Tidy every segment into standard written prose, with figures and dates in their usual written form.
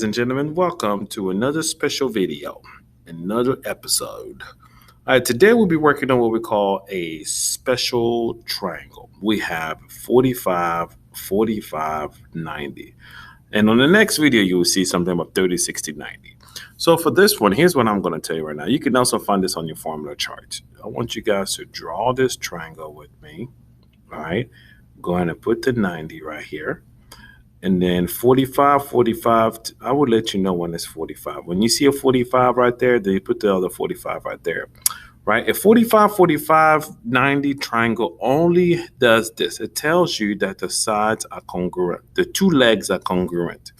And gentlemen, welcome to another special video, another episode. All right, today we'll be working on what we call a special triangle. We have 45, 45, 90. And on the next video, you will see something about 30, 60, 90. So for this one, here's what I'm going to tell you right now. You can also find this on your formula chart. I want you guys to draw this triangle with me. All right, go ahead and put the 90 right here. And then 45, 45, I will let you know when it's 45. When you see a 45 right there, then you put the other 45 right there, right? A 45, 45, 90 triangle only does this. It tells you that the sides are congruent. The two legs are congruent.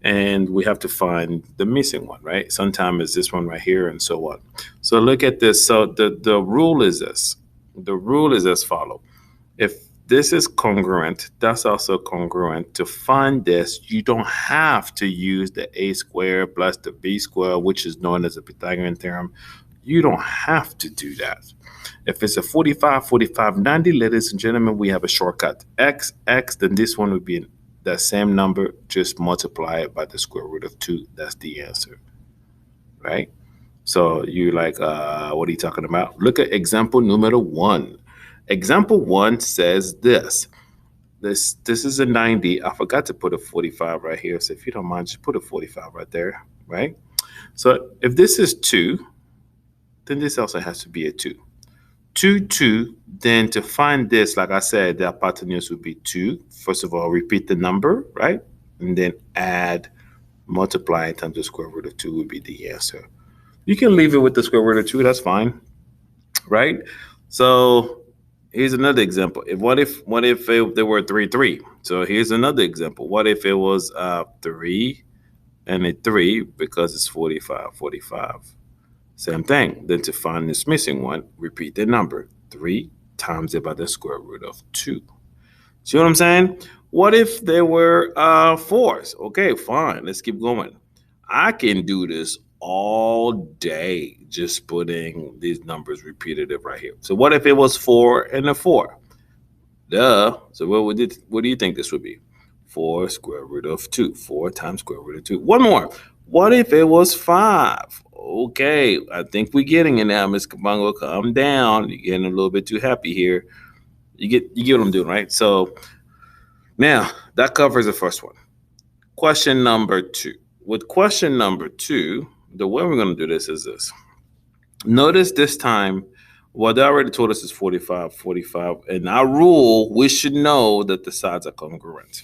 And we have to find the missing one, right? Sometimes it's this one right here and so on. So look at this. So the rule is this. The rule is as follows. If this is congruent, that's also congruent. To find this, you don't have to use the a squared plus the b squared, which is known as the Pythagorean theorem. You don't have to do that. If it's a 45, 45, 90, ladies and gentlemen, we have a shortcut. X, then this one would be that same number, just multiply it by the square root of 2. That's the answer, right? So you like, what are you talking about? Look at example numero 1. Example 1 says this. This is a 90. I forgot to put a 45 right here. So if you don't mind, just put a 45 right there, right? So if this is 2, then this also has to be a 2. 2, 2, then to find this, like I said, the hypotenuse would be 2. First of all, repeat the number, right? And then add, multiply times the square root of 2 would be the answer. You can leave it with the square root of 2. That's fine, right? So here's another example. What if there were 3, 3? So here's another example. What if it was 3 and a 3 because it's 45, 45? Same thing. Then to find this missing one, repeat the number. 3 times it by the square root of 2. See what I'm saying? What if there were 4s? Okay, fine. Let's keep going. I can do this all day just putting these numbers repetitive right here. So what if it was 4 and a 4? Duh. So what do you think this would be? 4 square root of 2. 4 times square root of 2. One more. What if it was 5? Okay, I think we're getting it now, Miss Kabongo. Calm down. You're getting a little bit too happy here. You get what I'm doing, right? So now that covers the first one. Question number 2. With question number 2, the way we're going to do this is this. Notice this time, what they already told us is 45, 45. And our rule, we should know that the sides are congruent.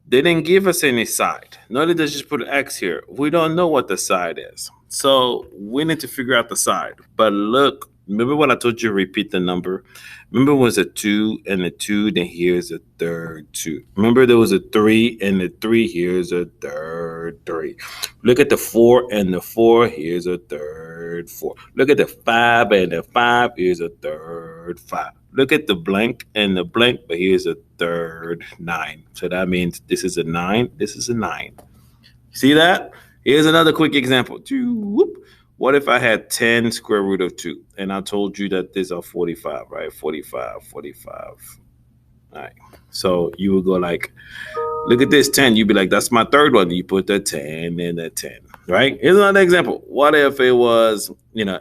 They didn't give us any side. Notice they just put an X here. We don't know what the side is. So we need to figure out the side. But look, remember what I told you, repeat the number? Remember it was a 2 and a 2, then here's a third 2. Remember there was a 3 and a 3, here's a third 3. Look at the 4 and the 4, here's a third 4. Look at the 5 and the 5, here's a third 5. Look at the blank and the blank, but here's a third 9. So that means this is a 9, this is a 9. See that? Here's another quick example. What if I had 10 square root of 2? And I told you that these are 45, right? 45, 45. All right. So you would go like, look at this 10. You'd be like, that's my third one. You put the 10 and the 10, right? Here's another example. What if it was,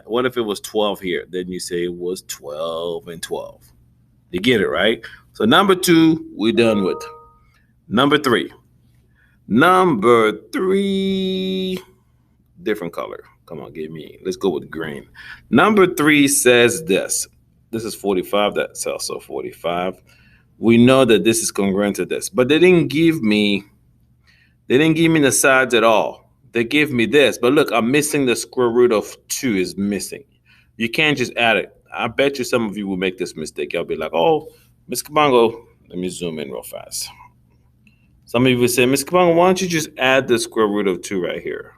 what if it was 12 here? Then you say it was 12 and 12. You get it, right? So number 2, we're done with. Number 3. Number 3, different color. Come on, let's go with green. Number 3 says this. This is 45. That's also 45. We know that this is congruent to this, but they didn't give me the sides at all. They give me this, but look, I'm missing the square root of 2 is missing. You can't just add it. I bet you some of you will make this mistake. Y'all be like, oh, Ms. Kabongo, let me zoom in real fast. Some of you will say, Ms. Kabongo, why don't you just add the square root of 2 right here?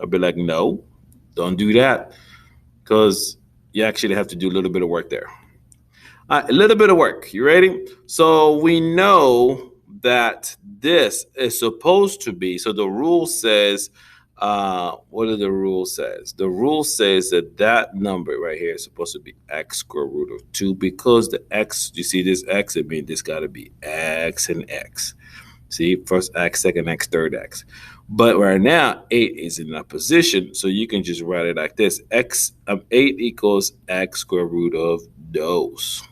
I'll be like, no, don't do that, because you actually have to do a little bit of work there. A little bit of work. You ready? So we know that this is supposed to be, so the rule says, what do the rule says? The rule says that number right here is supposed to be x square root of 2, because the x, you see this x, it means this got to be x and x. See, first x, second x, third x. But right now, 8 is in that position, so you can just write it like this. 8 equals x square root of those,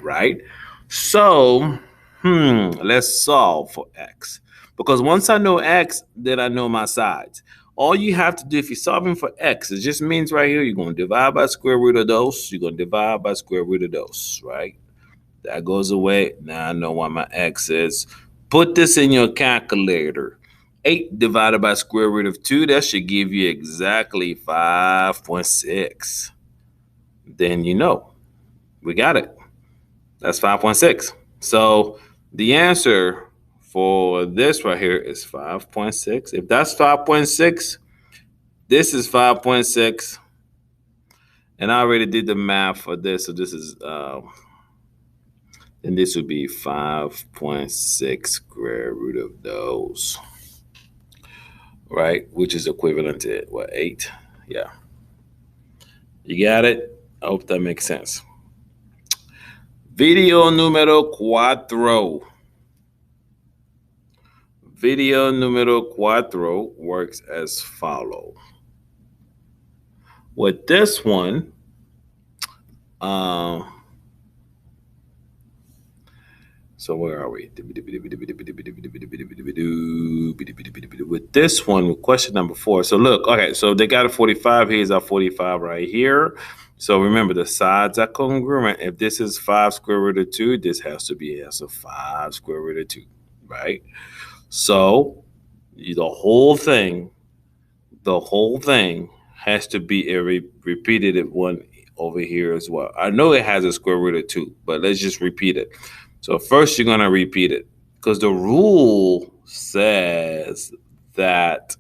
right? So, let's solve for x. Because once I know x, then I know my sides. All you have to do if you're solving for x, it just means right here, you're going to divide by square root of those. You're going to divide by square root of those, right? That goes away. Now I know what my x is. Put this in your calculator. 8 divided by square root of 2, that should give you exactly 5.6. Then you know, we got it. That's 5.6. So the answer for this right here is 5.6. If that's 5.6, this is 5.6. And I already did the math for this. So this is, and this would be 5.6 square root of those, right? Which is equivalent to what, 8? Yeah. You got it? I hope that makes sense. Video numero cuatro. Video numero cuatro works as follow. With this one, so where are we? With this one, with question number 4. So look, okay, so they got a 45. Here's our 45 right here. So remember, the sides are congruent. If this is 5 square root of 2, this has to be also 5 square root of 2, right? So the whole thing has to be a repeated one over here as well. I know it has a square root of 2, but let's just repeat it. So first you're going to repeat it because the rule says that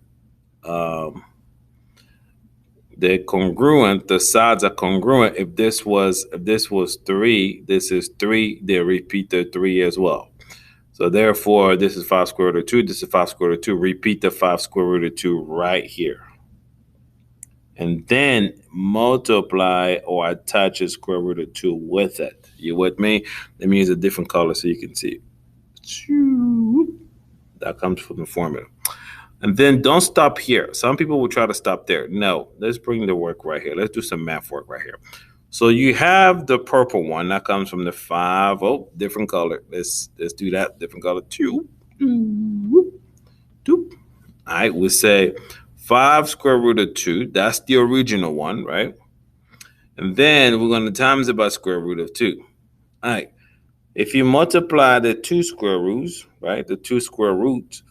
they're congruent. The sides are congruent. If this was 3, this is 3. They repeat the 3 as well. So therefore, this is 5 square root of 2. This is 5 square root of 2. Repeat the 5 square root of 2 right here. And then multiply or attach a square root of 2 with it. You with me? Let me use a different color so you can see. That comes from the formula. And then don't stop here. Some people will try to stop there. No, let's bring the work right here. Let's do some math work right here. So you have the purple one that comes from the 5. Oh, different color. Let's do that. Different color. 2. All right, we say 5 square root of 2. That's the original one, right? And then we're going to times it by square root of 2. All right. If you multiply the 2 square roots, right, the 2 square roots,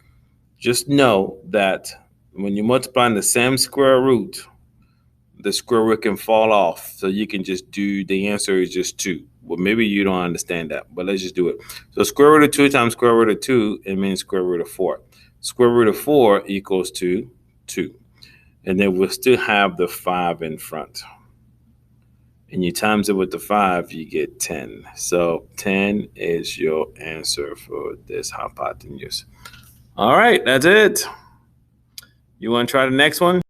just know that when you're multiplying the same square root, the square root can fall off. So you can just do, the answer is just 2. Well, maybe you don't understand that, but let's just do it. So square root of 2 times square root of 2, it means square root of 4. Square root of 4 equals to 2. And then we'll still have the 5 in front. And you times it with the 5, you get 10. So 10 is your answer for this hypotenuse. All right, that's it. You want to try the next one?